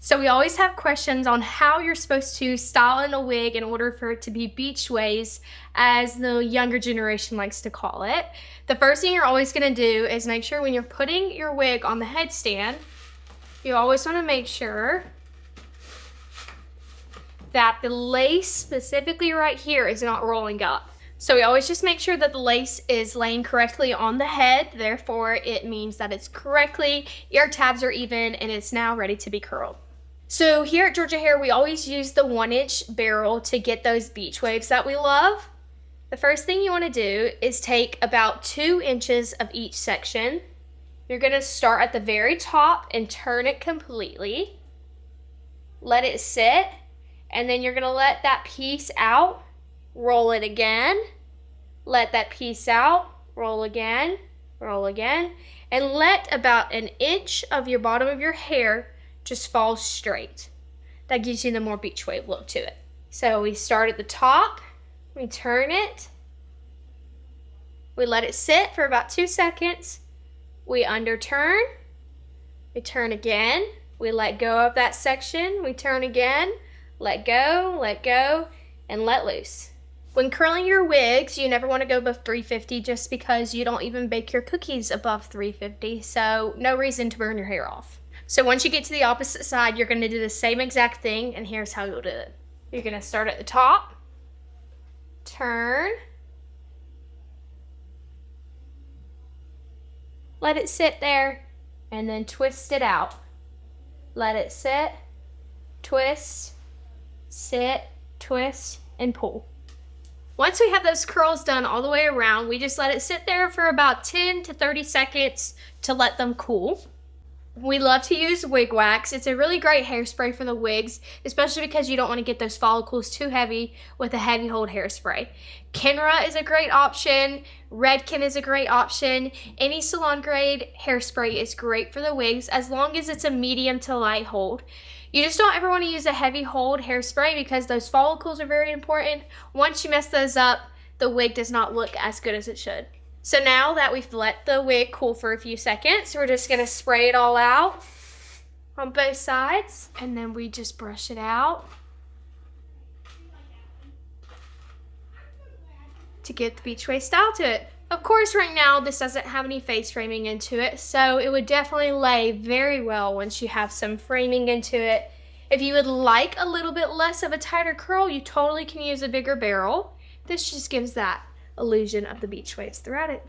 So we always have questions on how you're supposed to style in a wig in order for it to be beach waves, as the younger generation likes to call it. The first thing you're always gonna do is make sure when you're putting your wig on the headstand, you always wanna make sure that the lace, specifically right here, is not rolling up. So we always just make sure that the lace is laying correctly on the head, therefore it means that it's correctly, ear tabs are even, and it's now ready to be curled. So here at Georgia Hair, we always use the 1-inch barrel to get those beach waves that we love. The first thing you want to do is take about 2 inches of each section. You're going to start at the very top and turn it completely. Let it sit, and then you're going to let that piece out. Roll it again, let that piece out, roll again, and let about 1 inch of your bottom of your hair just fall straight. That gives you the more beach wave look to it. So we start at the top, we turn it, we let it sit for about 2 seconds, we underturn, we turn again, we let go of that section, we turn again, let go, and let loose. When curling your wigs, you never want to go above 350 just because you don't even bake your cookies above 350, so no reason to burn your hair off. So once you get to the opposite side, you're going to do the same exact thing, and here's how you'll do it. You're going to start at the top, turn, let it sit there, and then twist it out. Let it sit, twist, sit, twist, and pull. Once we have those curls done all the way around, we just let it sit there for about 10 to 30 seconds to let them cool. We love to use wig wax. It's a really great hairspray for the wigs, especially because you don't want to get those follicles too heavy with a heavy hold hairspray. Kenra is a great option. Redken is a great option. Any salon grade hairspray is great for the wigs as long as it's a medium to light hold. You just don't ever want to use a heavy hold hairspray because those follicles are very important. Once you mess those up, the wig does not look as good as it should. So now that we've let the wig cool for a few seconds, we're just going to spray it all out on both sides, and then we just brush it out to get the beach wave style to it. Of course, right now this doesn't have any face framing into it, so it would definitely lay very well once you have some framing into it. If you would like a little bit less of a tighter curl, you totally can use a bigger barrel. This just gives that illusion of the beach waves throughout it.